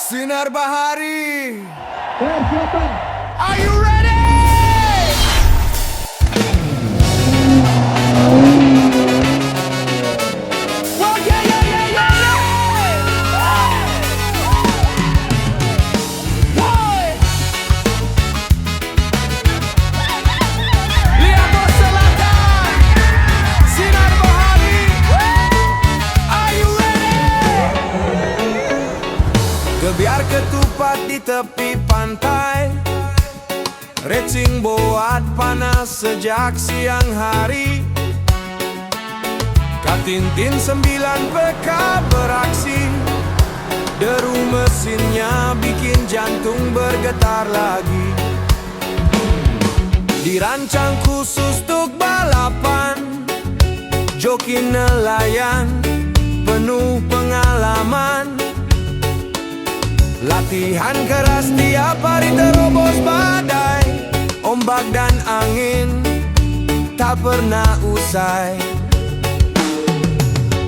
Sinar Bahari. Persiapan. Are you ready? Well, yeah, yeah, yeah, yeah, yeah. Boy. Lihat ke selatan. Sinar Bahari. Are you ready? Gebiar ketupat di tepi pantai, racing buat panas sejak siang hari. Katintin 9 PK beraksi, deru mesinnya bikin jantung bergetar lagi. Dirancang khusus untuk balapan, joki nelayan penuh pengalaman. Latihan keras tiap hari terobos badai, ombak dan angin tak pernah usai.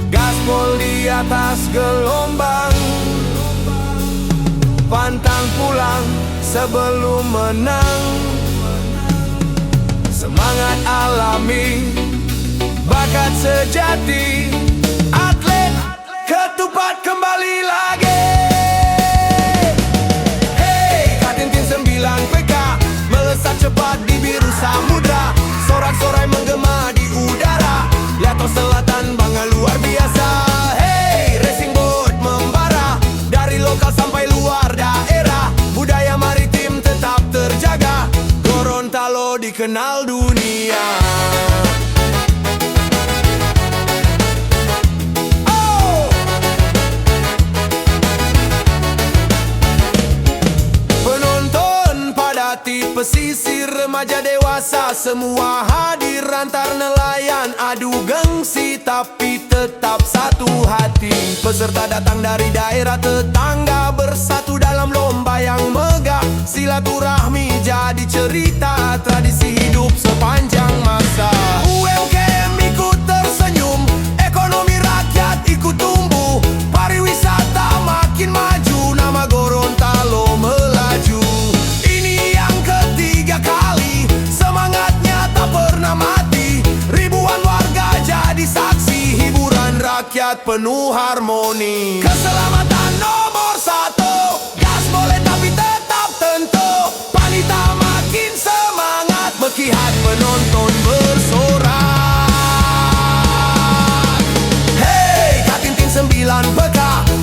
Gaspol di atas gelombang, pantang pulang sebelum menang. Semangat alami, bakat sejati, atlet ketupat kembali lagi. Melesat cepat di biru samudra, sorak-sorai menggema di udara. Lihat selatan bangga luar biasa. Hey, racing boat membara, dari lokal sampai luar daerah. Budaya maritim tetap terjaga, Gorontalo dikenal dunia. Pesisir remaja dewasa semua hadir, antar nelayan adu gengsi tapi tetap satu hati. Peserta datang dari daerah tetangga, bersatu dalam lomba yang megah. Silaturahmi jadi cerita, tradisi hidup sepanjang masa. UMKM ikut tersenyum, ekonomi rakyat ikut tumbuh, pariwisata makin maju, nama Gorontalo melaju. Kali semangatnya tak pernah mati, ribuan warga jadi saksi, hiburan rakyat penuh harmoni. Keselamatan nomor 1, gas boleh tapi tetap tentu, wanita makin semangat, mekihat penonton bersorak. Hey, Katintin 9 PK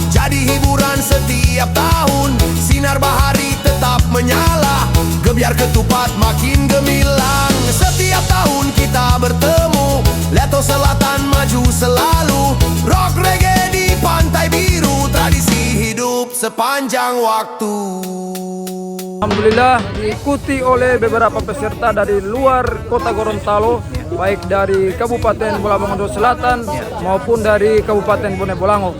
jadi hiburan setiap tahun, sinar bahari tetap menyala, gebiar ketupat makin gemilang. Setiap tahun kita bertemu, Leto Selatan maju selalu, rock reggae di pantai biru, tradisi hidup sepanjang waktu. Alhamdulillah diikuti oleh beberapa peserta dari luar kota Gorontalo, baik dari Kabupaten Bola Mongondo Selatan maupun dari Kabupaten Bone Bolango.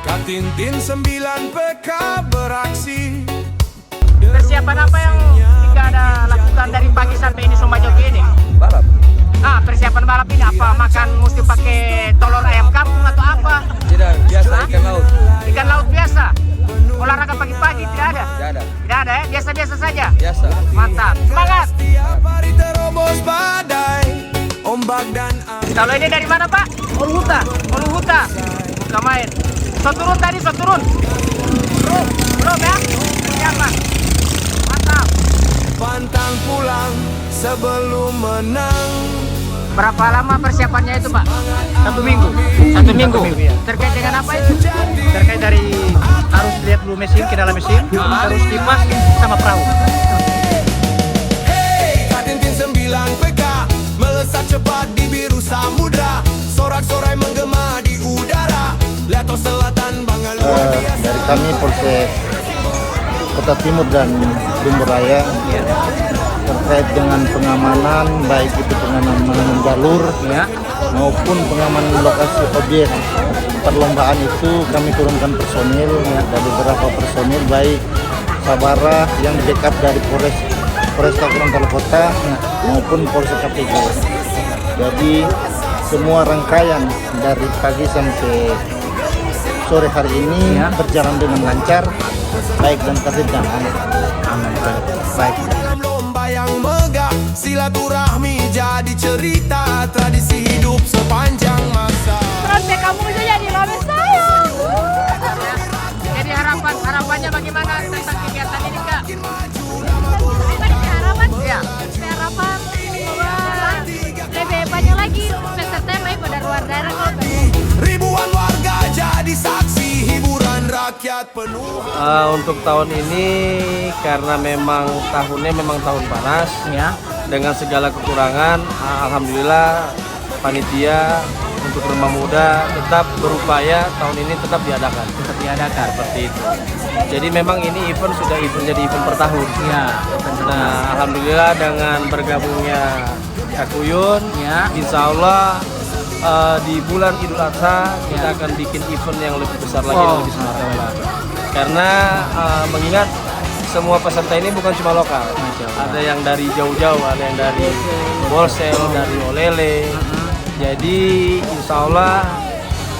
Katintin 9 PK beraksi. Persiapan apa yang Ika ada lakukan dari pagi sampai ini Sumba Joki ini? Balap. Persiapan balap ini apa? Makan mesti pakai telur ayam kampung atau apa? Tidak, biasa ikan laut. Ikan laut biasa? Olahraga pagi-pagi tidak ada? Tidak ada. Tidak ada ya? Biasa-biasa saja? Biasa. Mantap, semangat! Setiap hari terobos badai, ombak dan angin. Kalau ini dari mana Pak? Oluhuta. Oluhuta. Buka main. So turun tadi, so turun. Belum ya? Siapa? Mantap. Pantang pulang sebelum menang. Berapa lama persiapannya itu Pak? 1 minggu. 1 minggu. Terkait dengan apa itu? Terkait dari harus lihat dulu mesin, ke dalam mesin, terus kipas sama perahu. Hey, Katintin 9 PK melesat cepat di biru samudra, sorak-sorai menggema di udara. Leto Selatan bangga luar biasa. Dari kami Polsek Kota Timur dan Lumber Raya terkait dengan pengamanan, baik itu pengamanan jalur maupun pengamanan lokasi objek perlombaan, itu kami turunkan personil dari beberapa personil, baik Sabara yang di backup dari Polresta Gorontalo Kota maupun Polsek KPG. Jadi semua rangkaian dari pagi sampai sore hari ini Ya. berjalan dengan lancar, baik dan tertib dan aman. Aman. Baik. Dalam lomba yang megah, silaturahmi jadi cerita, tradisi hidup sepanjang masa. Sampai kamu itu jadi lomba sayang. Jadi harapannya bagaimana tentang kegiatan ini Kak? Harapan? Ya. Harapan semoga lebih banyak lagi peserta yang baik pada luar daerah kalau Ribuan warga jadi saksi hiburan rakyat penuh. Untuk tahun ini karena memang tahunnya tahun panas Ya. dengan segala kekurangan, alhamdulillah panitia untuk rumah muda tetap berupaya tahun ini tetap diadakan seperti itu. Jadi memang ini jadi event per tahun. Ya. Nah, alhamdulillah dengan bergabungnya Kakuyun, Ya. insya Allah di bulan Idul Adha kita akan bikin event yang lebih besar lagi dan lebih semarak. Karena mengingat semua peserta ini bukan cuma lokal, ada yang dari jauh-jauh, ada yang dari Bolsel, dari Olele. Jadi insya Allah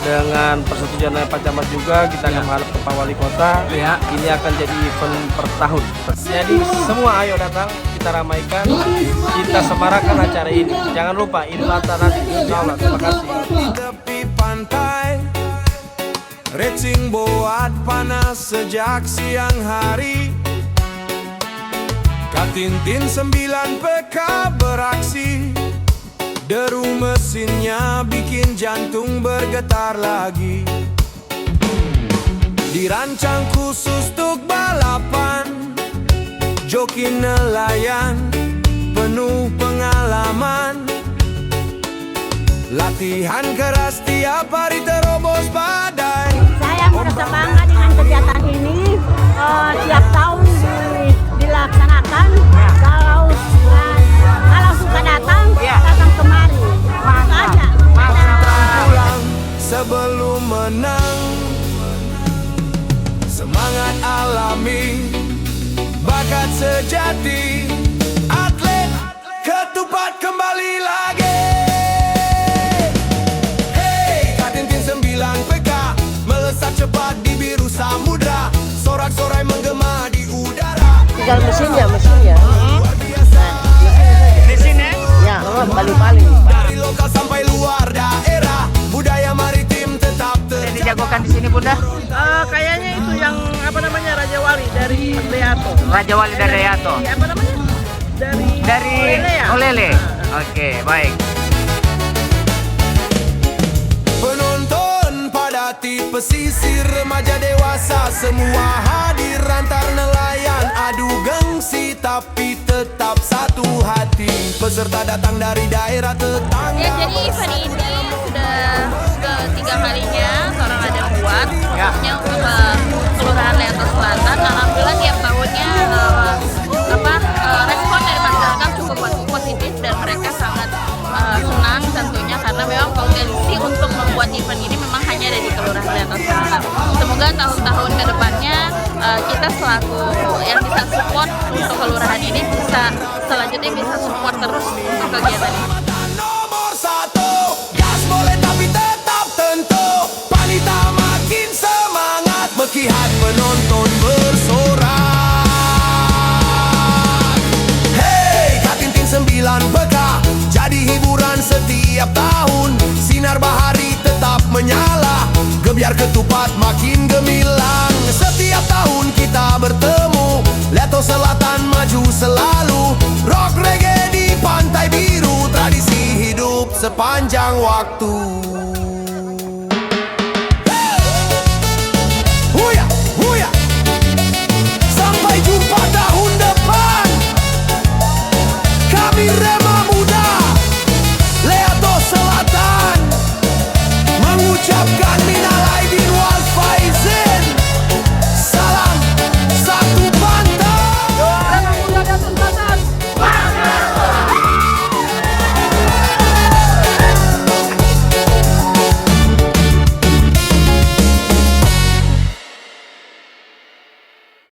dengan persetujuan dari Pak Camat juga kita akan menghadap ke Pak Wali Kota. Ya. Ini akan jadi event per tahun. Jadi semua ayo datang, kita ramaikan, kita semarakan acara ini. Jangan lupa Idul Adha nanti, insya Allah. Terima kasih. Di tepi pantai, racing buat panas sejak siang hari. Katintin 9 PK beraksi, deru mesinnya bikin jantung bergetar lagi. Dirancang khusus untuk balapan, joki nelayan penuh pengalaman. Latihan keras tiap hari terobos badai. saya merasa bangga dengan kegiatan ini. Tiap tahun dilaksanakan. Kalau suka datang, datang kemari. Aja. Pulang sebelum menang, semangat alami, bakat sejati, atlet ketupat kembali lagi. Hey, Katintin 9 PK melesat cepat di biru samudra, sorak-sorai menggema di udara. Tinggal mesinnya. Luar biasa. Mesinnya? Ya, paling-paling. Dari lokal sampai luar daerah, budaya maritim tetap Yang dijagokan di sini Bunda? Kayaknya itu yang apa namanya Raja Wali dari Leato. Raja Wali dari Reato. Apa namanya? Dari Olele ya? Olele. Oke, baik. Penonton padati pesisir, remaja dewasa semua hadir, antar nelayan adu gengsi tapi tetap satu hati. Peserta datang dari daerah tetangga. Ya, jadi event ini sudah ketiga kalinya seorang ada buat, khususnya untuk Kelurahan Leato Selatan. Alhamdulillah tiap tahunnya respon dari masyarakat cukup positif dan mereka sangat senang tentunya karena memang potensi untuk membuat event ini memang hanya ada di Kelurahan Leato Selatan. Semoga tahun-tahun ke depannya kita selaku yang bisa support untuk kelurahan ini selanjutnya bisa support terus untuk kegiatan ini. Nomor 1, gas boleh tapi tetap tentu. Panita makin semangat, mekihat penonton bersorak. Hey, Katintin 9 PK jadi hiburan setiap tahun. Sinar bahari tetap menyala, gebiar ketupat makin gemilang. Setiap tahun kita bertemu, Leato Selatan maju selalu. Rock reggae di pantai biru, tradisi hidup sepanjang waktu.